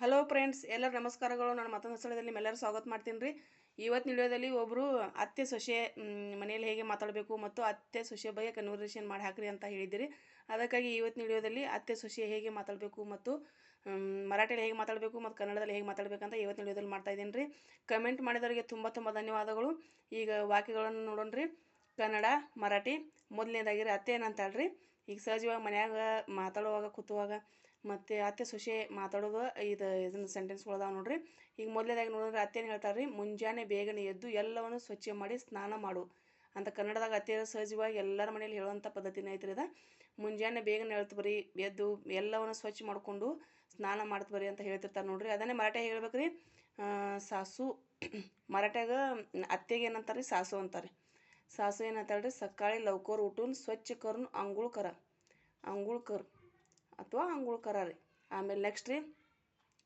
Hello friends, ಎಲ್ಲರೂ ನಮಸ್ಕಾರಗಳು. ನಾನು ಮತ್ತೊಂದು ಸ್ಥಳದಲ್ಲಿ ನಿಮ್ಮೆಲ್ಲರೂ ಸ್ವಾಗತ ಮಾಡ್ತೀನಿ ರೀ. ಇವತ್ತಿನ ವಿಡಿಯೋದಲ್ಲಿ ಒಬ್ಬರು ಅತ್ತೆ ಸೊಸೆ ಮನೆಯಲ್ಲಿ ಹೇಗೆ ಮಾತಾಡಬೇಕು ಮತ್ತು ಅತ್ತೆ ಸೊಸೆ ಬಗ್ಗೆ ಕನ್ವರ್ಸೇಷನ್ ಮಾಡಿ ಹಾಕ್ರಿ ಅಂತ ಹೇಳಿದ್ದೀರಿ. ಅದಕ್ಕಾಗಿ ಇವತ್ತಿನ ವಿಡಿಯೋದಲ್ಲಿ ಅತ್ತೆ ಸೊಸೆ ಹೇಗೆ ಮಾತಾಡಬೇಕು ಮತ್ತು ಮರಾಠಿಯಲ್ಲಿ ಹೇಗೆ ಮಾತಾಡಬೇಕು ಮತ್ತು ಕನ್ನಡದಲ್ಲಿ ಹೇಗೆ ಮಾತಾಡಬೇಕಂತ ಇವತ್ತಿನ ವಿಡಿಯೋದಲ್ಲಿ ಮಾಡ್ತಾ ಇದ್ದೀನಿ ರೀ. ಕಮೆಂಟ್ ಮಾಡಿದವರಿಗೆ ತುಂಬ ತುಂಬ ಧನ್ಯವಾದಗಳು. ಈಗ ವಾಕ್ಯಗಳನ್ನು ನೋಡೋಣ ರೀ. ಕನ್ನಡ, ಮರಾಠಿ. ಮೊದಲನೇದಾಗಿರಿ ಅತ್ತೆ ಏನಂತಾಳ್ರಿ. ಈಗ ಸಹಜವಾಗಿ ಮನ್ಯಾಗ ಮಾತಾಡುವಾಗ ಕೂತುವಾಗ ಮತ್ತು ಅತ್ತೆ ಸೊಸೆ ಮಾತಾಡೋದು ಇದನ್ನು ಸೆಂಟೆನ್ಸ್ಗಳದಾವ ನೋಡ್ರಿ. ಈಗ ಮೊದಲನೇದಾಗಿ ನೋಡಿದ್ರೆ ಅತ್ತೆ ಏನು ಹೇಳ್ತಾರೆ ರೀ, ಮುಂಜಾನೆ ಬೇಗನೆ ಎದ್ದು ಎಲ್ಲವನ್ನು ಸ್ವಚ್ಛ ಮಾಡಿ ಸ್ನಾನ ಮಾಡು ಅಂತ ಕನ್ನಡದಾಗ ಅತ್ತೆ ಸಹಜವಾಗಿ ಎಲ್ಲರ ಮನೇಲಿ ಹೇಳುವಂಥ ಪದ್ಧತಿನೇ ಐತ್ರಿ. ಇದು ಮುಂಜಾನೆ ಬೇಗನೆ ಹೇಳ್ತು ಬರೀ ಎದ್ದು ಎಲ್ಲವನ್ನು ಸ್ವಚ್ಛ ಮಾಡಿಕೊಂಡು ಸ್ನಾನ ಮಾಡ್ತು ಬರೀ ಅಂತ ಹೇಳ್ತಿರ್ತಾರೆ ನೋಡ್ರಿ. ಅದನ್ನೇ ಮರಾಠಿಯಾಗ ಹೇಳ್ಬೇಕು ರೀ. ಸಾಸು ಮರಾಠ್ಯಾಗ ಅತ್ತೆಗೆ ಏನಂತಾರೆ ರೀ, ಸಾಸು ಅಂತಾರೆ. सासू ಏನಂತಾಳೆ ರೀ, सकाळी लवकर उठून स्वच्छ करून आंघोळ करा, आंघोळ कर ಅಥವಾ आंघोळ करा ರೀ. ಆಮೇಲೆ ನೆಕ್ಸ್ಟ್ ರೀ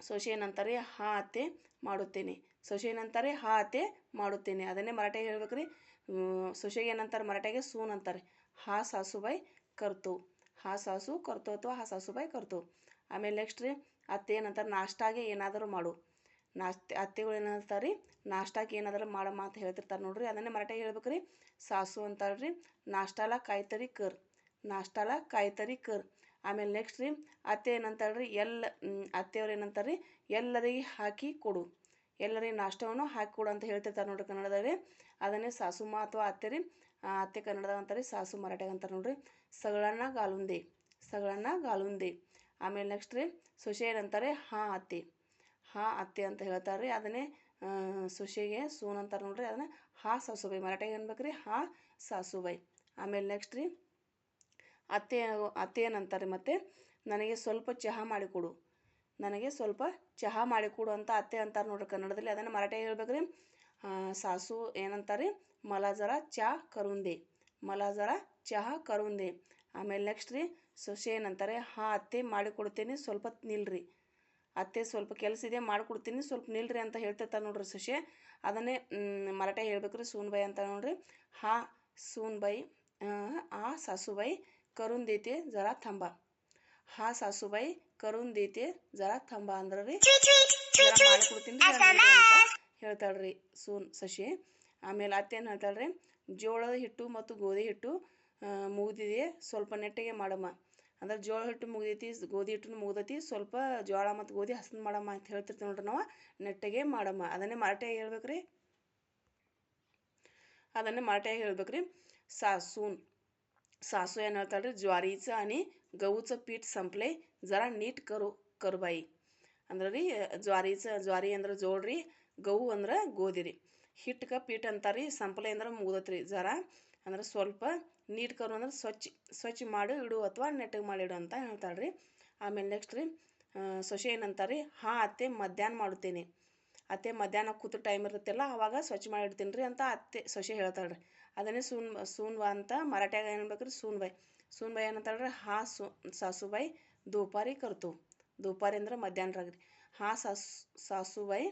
ಸೊಸೆ ಏನಂತಾರೆ, ಹಾ ಅತ್ತೆ ಮಾಡುತ್ತೇನೆ. ಸೊಸೆ ಏನಂತಾರೆ, ಹಾ ಅತ್ತೆ ಮಾಡುತ್ತೇನೆ. ಅದನ್ನೇ ಮರಾಠಿಯಾಗ ಹೇಳ್ಬೇಕು ರೀ. ಸೊಸೆಗೆ ಏನಂತಾರೆ ಮರಾಠಿಯಾಗೆ ಸೂನ್ ಅಂತಾರೆ. ಹಾ ಸಾಸುಬಾಯಿ ಕರ್ತು, ಹಾ ಸಾಸು ಕರ್ತು ಅಥವಾ ಹಾ ಸಾಸುಬಾಯಿ ಕರ್ತು. ಆಮೇಲೆ ನೆಕ್ಸ್ಟ್ ರೀ ಅತ್ತೆ ಏನಂತಾರೆ, ನಾಷ್ಟಾಗೆ ಏನಾದರೂ ಮಾಡು. ಅತ್ತೆಗಳು ಏನಂತಾರೆ ರೀ, ನಾಷ್ಟಾಕ್ಕೆ ಏನಾದರೂ ಮಾಡಮ್ಮ ಅಂತ ಹೇಳ್ತಿರ್ತಾರೆ ನೋಡ್ರಿ. ಅದನ್ನೇ ಮರಾಠಿಯಾಗ ಹೇಳ್ಬೇಕು ರೀ. ಸಾಸು ಅಂತಾಳೆ ರೀ, ನಾಷ್ಟಾಲ ಕಾಯ್ತರಿ ಕರ್, ನಾಷ್ಟಾಲ ಕಾಯ್ತರಿ ಕರ್. ಆಮೇಲೆ ನೆಕ್ಸ್ಟ್ ರೀ ಅತ್ತೆ ಏನಂತಾಳೆ ರೀ, ಅತ್ತೆಯವ್ರು ಏನಂತಾರೆ ರೀ, ಎಲ್ಲರಿಗೆ ಹಾಕಿ ಕೊಡು, ಎಲ್ಲರಿಗೆ ನಾಷ್ಟವನ್ನು ಹಾಕಿ ಕೊಡು ಅಂತ ಹೇಳ್ತಿರ್ತಾರೆ ನೋಡ್ರಿ ಕನ್ನಡದಲ್ಲಿ. ಅದನ್ನೇ ಸಾಸುಮ್ಮ ಅಥವಾ ಅತ್ತೆ ರೀ. ಅತ್ತೆ ಕನ್ನಡದಾಗ ಅಂತಾರೆ, ಸಾಸು ಮರಾಠಿಯಾಗ ಅಂತಾರೆ ನೋಡ್ರಿ. ಸಗಳನ್ನ ಗಾಲುಂದೆ, ಸಗಳನ್ನ ಗಾಲುಂದೆ. ಆಮೇಲೆ ನೆಕ್ಸ್ಟ್ ರೀ ಸೊಸೆ ಏನಂತಾರೆ, ಹಾ ಅತ್ತೆ, ಹಾ ಅತ್ತೆ ಅಂತ ಹೇಳ್ತಾರೆ ರೀ. ಅದನ್ನೇ ಸೊಸೆಗೆ ಸೂನ್ ಅಂತಾರೆ ನೋಡ್ರಿ. ಅದನ್ನ ಹಾ ಸಾಸುಬಾಯಿ ಮರಾಠಿಯಾಗ ಏನ್ಬೇಕು ರೀ, ಹಾ ಸಾಸುಬಾಯಿ. ಆಮೇಲೆ ನೆಕ್ಸ್ಟ್ ರೀ ಅತ್ತೆ ಏನಂತಾರೆ ಮತ್ತೆ, ನನಗೆ ಸ್ವಲ್ಪ ಚಹಾ ಮಾಡಿಕೊಡು, ನನಗೆ ಸ್ವಲ್ಪ ಚಹಾ ಮಾಡಿಕೊಡು ಅಂತ ಅತ್ತೆ ಅಂತಾರೆ ನೋಡ್ರಿ ಕನ್ನಡದಲ್ಲಿ. ಅದನ್ನು ಮರಾಠಿಯಾಗ ಹೇಳ್ಬೇಕು ರೀ. ಸಾಸು ಏನಂತಾರೆ, मला जरा ಚಹಾ ಕರುಂದೆ, मला जरा ಚಹಾ ಕರುಂದೆ. ಆಮೇಲೆ ನೆಕ್ಸ್ಟ್ ರೀ ಸೊಸೆ ಏನಂತಾರೆ, ಹಾ ಅತ್ತೆ ಮಾಡಿಕೊಡ್ತೇನೆ, ಸ್ವಲ್ಪ ನಿಲ್ರಿ. ಅತ್ತೆ ಸ್ವಲ್ಪ ಕೆಲಸ ಇದೆ ಮಾಡಿಕೊಡ್ತೀನಿ, ಸ್ವಲ್ಪ ನಿಲ್ರಿ ಅಂತ ಹೇಳ್ತಿರ್ತಾರೆ ನೋಡ್ರಿ ಸೊಸೆ. ಅದನ್ನೇ ಮರಾಠಿಯಾಗ ಹೇಳ್ಬೇಕು ರೀ, ಸೂನ್ಬಾಯಿ ಅಂತ ನೋಡ್ರಿ. ಹಾ सूनबाई, आ सासूबाई करून देते जरा थांबा, हा सासूबाई करून देते जरा थांबा ಅಂದ್ರೆ ರೀ ಜರ ಮಾಡಿಕೊಡ್ತೀನಿ ರೀ ಅಂತ ಹೇಳ್ತಾಳ್ರಿ ಸೊಸೆ. ಆಮೇಲೆ ಅತ್ತೆ ಏನು ಹೇಳ್ತಾಳ್ರಿ, ಜೋಳದ ಹಿಟ್ಟು ಮತ್ತು ಗೋಧಿ ಹಿಟ್ಟು ಮುಗಿದಿದೆ, ಸ್ವಲ್ಪ ನೆಟ್ಟಗೆ ಮಾಡಮ್ಮ. ಅಂದ್ರೆ ಜೋಳ ಹಿಟ್ಟು ಮುಗಿದೈತಿ, ಗೋಧಿ ಹಿಟ್ಟು ಮುಗ್ದೈತಿ, ಸ್ವಲ್ಪ ಜೋಳ ಮತ್ತು ಗೋಧಿ ಹಸನ್ ಮಾಡಮ್ಮ ಅಂತ ಹೇಳ್ತಿರ್ತೀವಿ ನೋಡ್ರಿ ನಾವು. ನೆಟ್ಟಗೆ ಮಾಡಮ್ಮ. ಅದನ್ನೇ ಮರಾಠಿಯಾಗ ಹೇಳ್ಬೇಕು ರೀ. ಅದನ್ನೇ मराठीयाग ಹೇಳ್ಬೇಕು ರೀ. सासू ಏನು ಹೇಳ್ತಾಳೆ ರೀ, ज्वारीचं आणि गहूचं पीठ संपले, जरा नीट करू बाई ಅಂದ್ರೆ ರೀ, ज्वारी ಅಂದ್ರೆ ಜೋಳ ರೀ, ಗಹು ಅಂದ್ರೆ ಗೋಧಿ ರೀ, ಹಿಟ್ಗೆ ಪೀಠ ಅಂತಾರೆ ರೀ, ಸಂಪಲೆ ಅಂದ್ರೆ ಮುಗ್ದತ್ರಿ, ಜರ ಅಂದ್ರೆ ಸ್ವಲ್ಪ, ನೀಟ್ ಕರು ಅಂದ್ರೆ ಸ್ವಚ್ಛ ಮಾಡಿ ಇಡು ಅಥವಾ ನೆಟ್ಟಗೆ ಮಾಡಿಡು ಅಂತ ಹೇಳ್ತಾಳೆ ರೀ. ಆಮೇಲೆ ನೆಕ್ಸ್ಟ್ ರೀ ಸೊಸೆ ಏನಂತಾರೆ ರೀ, ಹಾ ಅತ್ತೆ ಮಧ್ಯಾಹ್ನ ಮಾಡುತ್ತೇನೆ. ಅತ್ತೆ ಮಧ್ಯಾಹ್ನ ಕೂತು ಟೈಮ್ ಇರುತ್ತಲ್ಲ ಅವಾಗ ಸ್ವಚ್ಛ ಮಾಡಿ ಇಡ್ತೀನಿ ರೀ ಅಂತ ಅತ್ತೆ ಸೊಸೆ ಹೇಳ್ತಾಳೆ ರೀ. ಅದನ್ನೇ ಸೂನ್ವಾ ಅಂತ ಮರಾಠಿಯಾಗ ಏನ್ಬೇಕು ರೀ, ಸೂನ್ಬಾಯಿ. ಸೂನ್ಬಾಯಿ ಏನಂತಾಳೆ ರೀ, ಹಾ ಸಾಸುಬಾಯಿ ದುಪಾರಿ ಕರ್ತು, ದುಪಾರಿ ಅಂದ್ರೆ ಮಧ್ಯಾಹ್ನರಾಗ ರೀ. ಹಾ ಸಾಸುಬಾಯಿ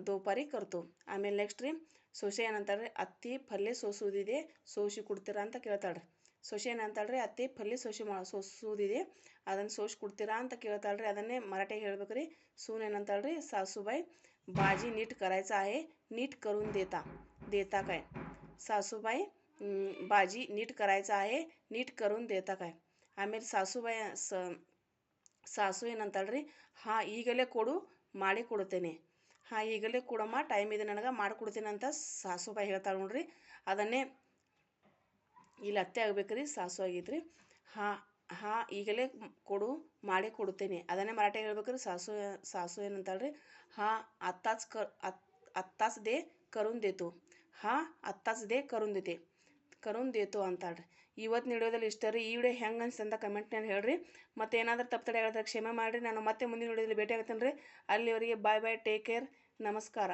ದುಪಾರಿ ಕರ್ತು. ಆಮೇಲೆ ನೆಕ್ಸ್ಟ್ ರೀ ಸೊಸೆ ಏನಂತಾಳೆ ರೀ, ಅತ್ತಿ ಪಲ್ಯ ಸೋಸುವುದಿದೆ, ಸೋಸಿ ಕೊಡ್ತೀರಾ ಅಂತ ಕೇಳ್ತಾಳೆ ರೀ. ಸೊಸೆ ಏನಂತಾಳೆ ರೀ, ಅತ್ತಿ ಪಲ್ಯ ಸೋಸುವುದಿದೆ, ಅದನ್ನು ಸೋಸಿ ಕೊಡ್ತೀರಾ ಅಂತ ಕೇಳ್ತಾಳೆ ರೀ. ಅದನ್ನೇ ಮರಾಠಿಯಾಗ ಹೇಳ್ಬೇಕು ರೀ. सून ಏನಂತಾಳೆ ರೀ, सासूबाई भाजी नीट करायचं आहे, नीट करून देता काय. सासूबाई भाजी नीट करायचं आहे, नीट करून देता काय. ಆಮೇಲೆ ಸಾಸು ಏನಂತಾಳೆ ರೀ, ಹಾ ಈಗಲೇ ಕೊಡು, ಮಾಡಿ ಕೊಡ್ತೇನೆ. ಹಾ ಈಗಲೇ ಕೊಡಮ್ಮ, ಟೈಮ್ ಇದೆ ನನಗೆ ಮಾಡಿಕೊಡ್ತೀನಿ ಅಂತ ಸಾಸುಬಾಯಿ ಹೇಳ್ತಾಳೆ ನೋಡ್ರಿ. ಅದನ್ನೇ ಇಲ್ಲಿ ಅತ್ತೆ ಆಗ್ಬೇಕು ರೀ, ಸಾಸು ಆಗೈತ್ರಿ. ಹಾ ಈಗಲೇ ಕೊಡು, ಮಾಡಿ ಕೊಡುತ್ತೇನೆ. ಅದನ್ನೇ ಮರಾಠಿಯಾಗ ಹೇಳ್ಬೇಕು ರೀ. ಸಾಸು ಏನಂತಾಳೆ ರೀ, ಹಾ आत्ताच दे करून देतो, ಹಾ आत्ताच दे ಕರುಣ್ ದೇತು ಅಂತಾಳ್ರಿ. ಇವತ್ತಿನ ವಿಡಿಯೋದಲ್ಲಿ ಇಷ್ಟ ರೀ. ಈ ವಿಡಿಯೋ ಹೆಂಗೆ ಅನ್ಸ್ತಂತ ಕಮೆಂಟ್ನಲ್ಲಿ ಹೇಳ್ರಿ. ಮತ್ತು ಏನಾದರೂ ತಪ್ಪು ಹೇಳಿದ್ರೆ ಕ್ಷಮೆ ಮಾಡಿರಿ. ನಾನು ಮತ್ತೆ ಮುಂದಿನ ವಿಡಿಯೋದಲ್ಲಿ ಭೇಟಿ ಆಗ್ತೇನೆ ರೀ. ಅಲ್ಲಿವರೆಗೆ ಬಾಯ್ ಬಾಯ್, ಟೇಕ್ ಕೇರ್, ನಮಸ್ಕಾರ.